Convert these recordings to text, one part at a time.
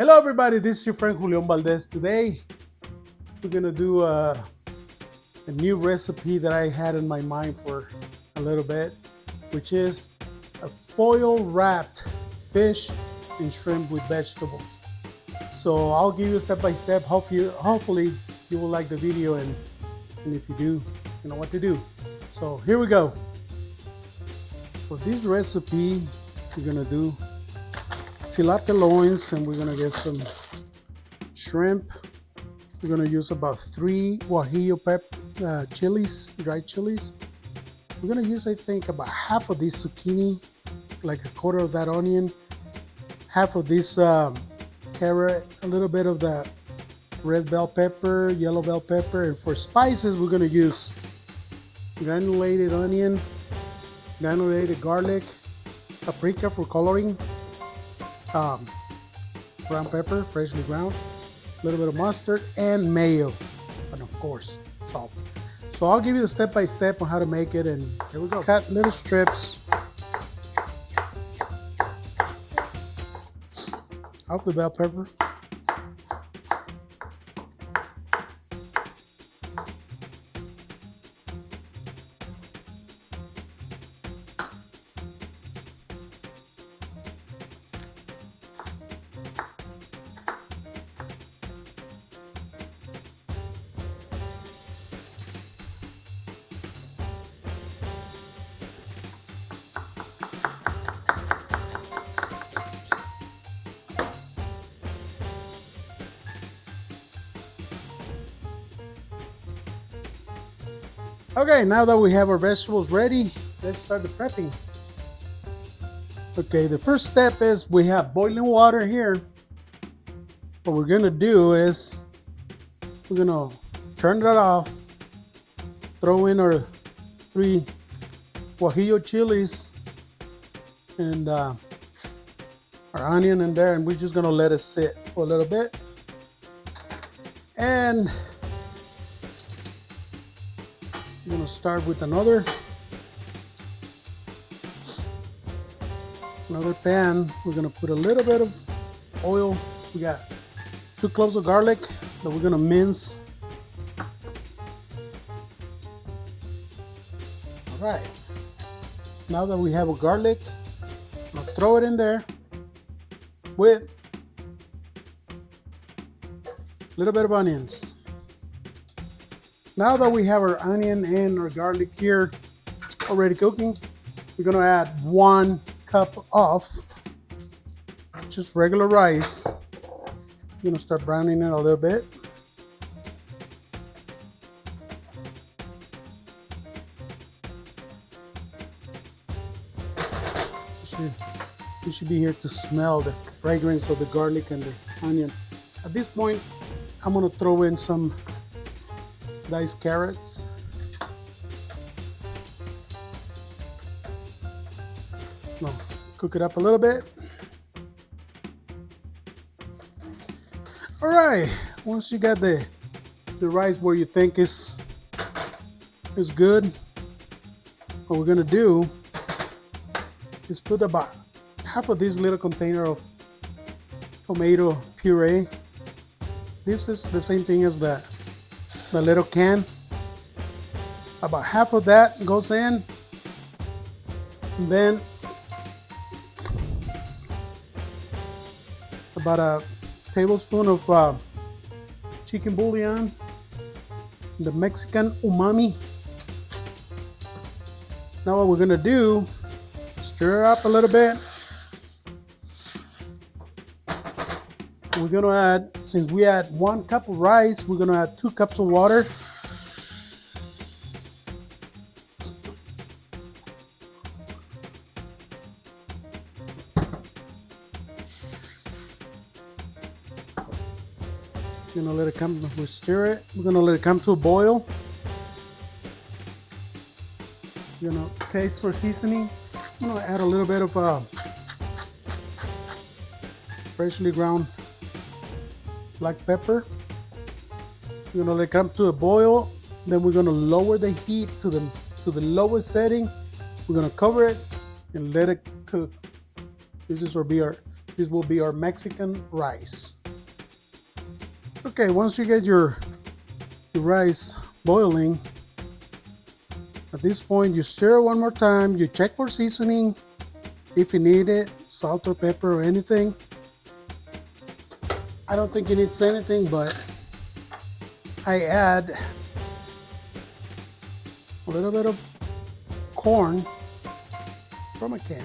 Hello everybody, this is your friend Julian Valdez. Today we're gonna do a new recipe that I had in my mind for a little bit, which is a foil wrapped fish and shrimp with vegetables. So I'll give you step by step. Hopefully you will like the video, and if you do, you know what to do. So here we go. For this recipe, we're gonna do tilapia loins, and we're gonna get some shrimp. We're gonna use about 3 guajillo chilies, dried chilies. We're gonna use, I think, about half of this zucchini, like a quarter of that onion, half of this carrot, a little bit of the red bell pepper, yellow bell pepper, and for spices, we're gonna use granulated onion, granulated garlic, paprika for coloring, ground pepper, freshly ground, a little bit of mustard, and mayo, and of course, salt. So I'll give you the step by step on how to make it, and here we go. Cut little strips of the bell pepper. Okay, now that we have our vegetables ready, let's start the prepping. Okay, the first step is we have boiling water here. What we're gonna do is we're gonna turn that off, throw in our 3 guajillo chilies and our onion in there, and we're just gonna let it sit for a little bit. And I'm gonna start with another pan. We're gonna put a little bit of oil. We got 2 cloves of garlic that we're gonna mince. All right. Now that we have a garlic, I'll throw it in there with a little bit of onions. Now that we have our onion and our garlic here already cooking, we're gonna add 1 cup of just regular rice. I'm gonna start browning it a little bit. You should be here to smell the fragrance of the garlic and the onion. At this point, I'm gonna throw in some diced carrots. Now, cook it up a little bit. All right, once you got the rice where you think is good, what we're gonna do is put about half of this little container of tomato puree. This is the same thing as the little can. About half of that goes in, and then about a tablespoon of chicken bouillon, the Mexican umami. Now what we're gonna do, stir it up a little bit. We're gonna add, since we add 1 cup of rice, we're gonna add 2 cups of water. We're gonna let it come, we stir it. We're gonna let it come to a boil. We're gonna taste for seasoning. I'm gonna add a little bit of freshly ground black pepper. We're gonna let it come to a boil. Then we're gonna lower the heat to the lowest setting. We're gonna cover it and let it cook. This This will be our Mexican rice. Okay, once you get your rice boiling, at this point you stir it one more time. You check for seasoning if you need it, salt or pepper or anything. I don't think it needs anything, but I add a little bit of corn from a can.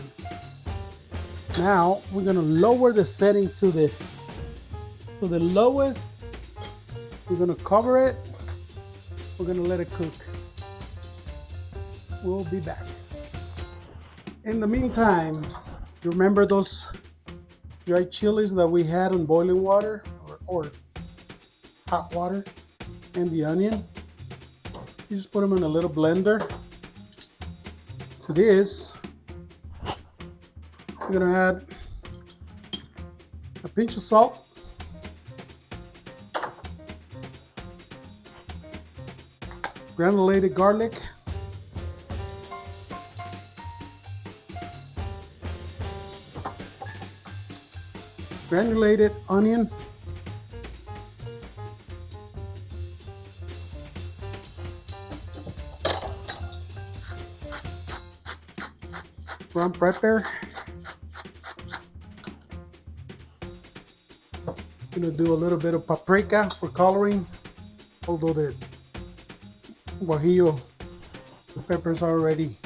Now we're gonna lower the setting to the lowest. We're gonna cover it. We're gonna let it cook. We'll be back. In the meantime, you remember those dried chilies that we had in boiling water or hot water, and the onion? You just put them in a little blender. To this, we're gonna add a pinch of salt, granulated garlic, granulated onion, brown pepper. I'm gonna do a little bit of paprika for coloring, although the guajillo, the peppers are already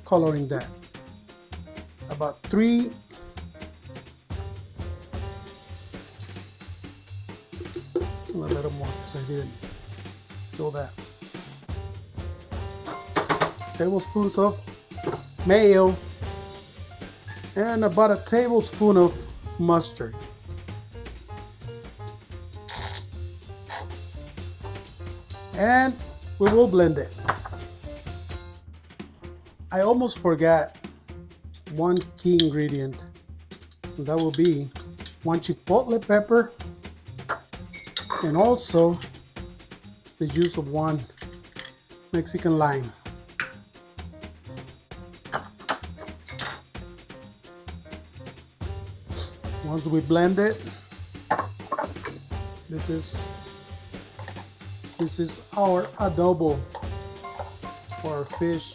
coloring that. About 3 a little more because I didn't do that. Tablespoons of mayo and about a tablespoon of mustard. And we will blend it. I almost forgot one key ingredient, and that will be 1 chipotle pepper and also the juice of 1 Mexican lime. Once we blend it, this is our adobo for our fish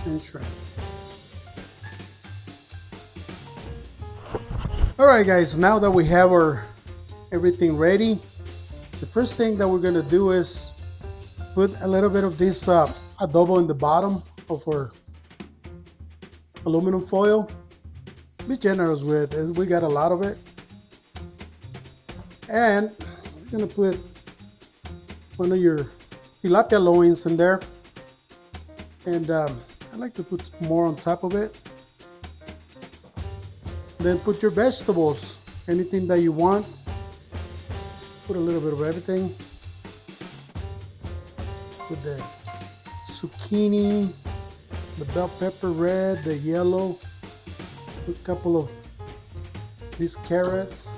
and shrimp. All right, guys, now that we have our everything ready, the first thing that we're gonna do is put a little bit of this adobo in the bottom of our aluminum foil. Be generous with it, we got a lot of it. And we're gonna put one of your tilapia loins in there, and I like to put more on top of it. Then put your vegetables, anything that you want. Put a little bit of everything. Put the zucchini, the bell pepper red, the yellow. Put a couple of these carrots.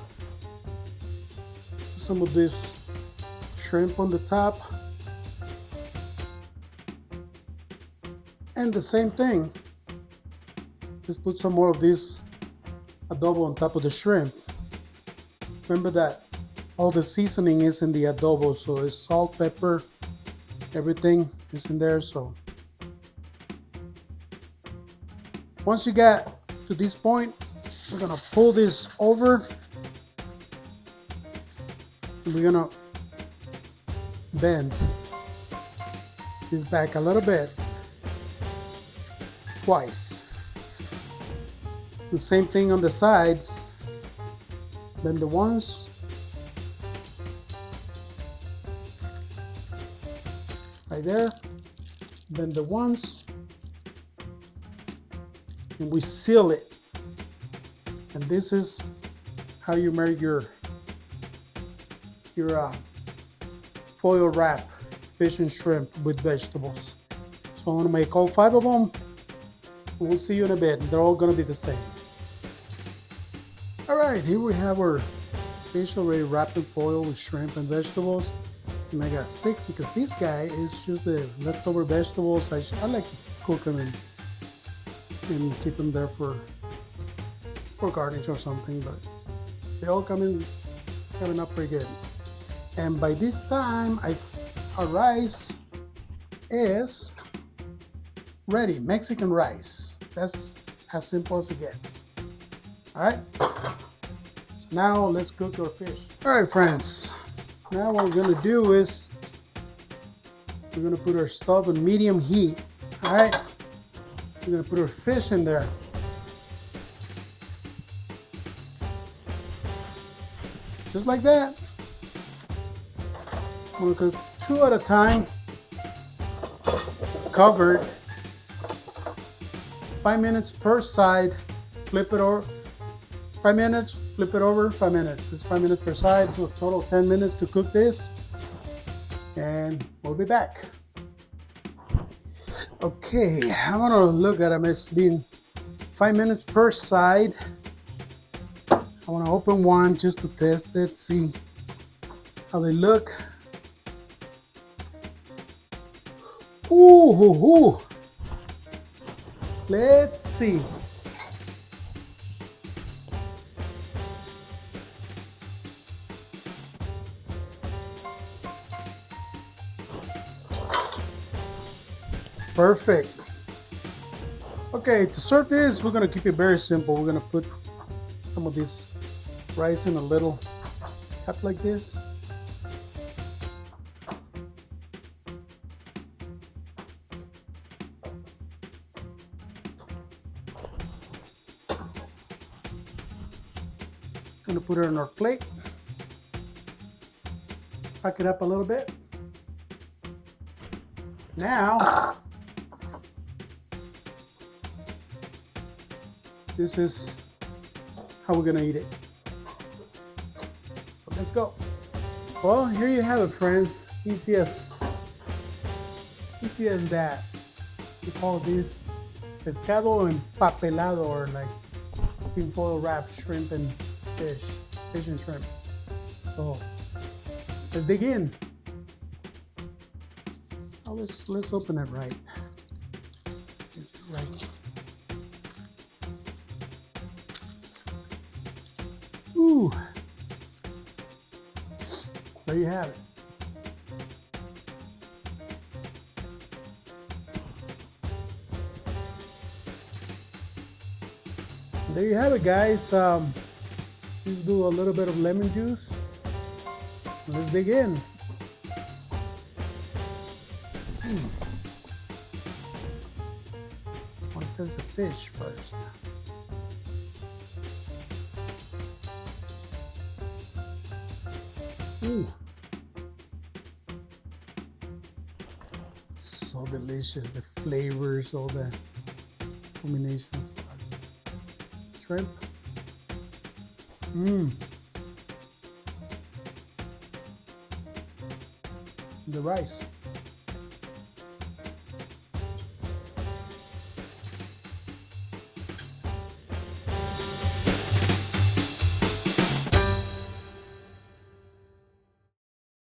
Some of this shrimp on the top, and the same thing, just put some more of this adobo on top of the shrimp. Remember that all the seasoning is in the adobo, so it's salt, pepper, everything is in there. So once you get to this point, we're gonna pull this over and we're gonna bend this back a little bit, twice. The same thing on the sides. Bend the once, right there, bend the once, and we seal it. And this is how you make your foil wrap fish and shrimp with vegetables. So I'm gonna make all 5 of them. We'll see you in a bit. They're all gonna be the same. All right, here we have our fish already wrapped in foil with shrimp and vegetables. And I got 6 because this guy is just the leftover vegetables. I like to cook them and keep them there for for garnish or something, but they all coming up pretty good. And by this time, our rice is ready. Mexican rice. That's as simple as it gets. All right. So now let's cook our fish. All right, friends. Now what we're gonna do is we're gonna put our stove on medium heat. All right. We're gonna put our fish in there. Just like that. I'm gonna cook 2 at a time. Covered. 5 minutes per side. Flip it over. 5 minutes. Flip it over. 5 minutes. It's 5 minutes per side. So a total of 10 minutes to cook this. And we'll be back. Okay, I'm gonna look at them. It's been 5 minutes per side. I want to open one just to test it, see how they look. Ooh. Let's see. Perfect. Okay, to serve this, we're gonna keep it very simple. We're gonna put some of this rice in a little cup like this. Gonna put it on our plate. Pack it up a little bit. Now, this is how we're gonna eat it. So let's go. Well, here you have it, friends. Easy as that. We call this pescado empapelado, or like tinfoil wrapped shrimp and fish and shrimp. So let's dig in. Oh, let's open it right. Ooh. There you have it. There you have it, guys. Let's do a little bit of lemon juice. Let's dig in. Let's see. I want to test the fish first. Ooh. So delicious, the flavors, all the combination of sauce. Shrimp. The rice.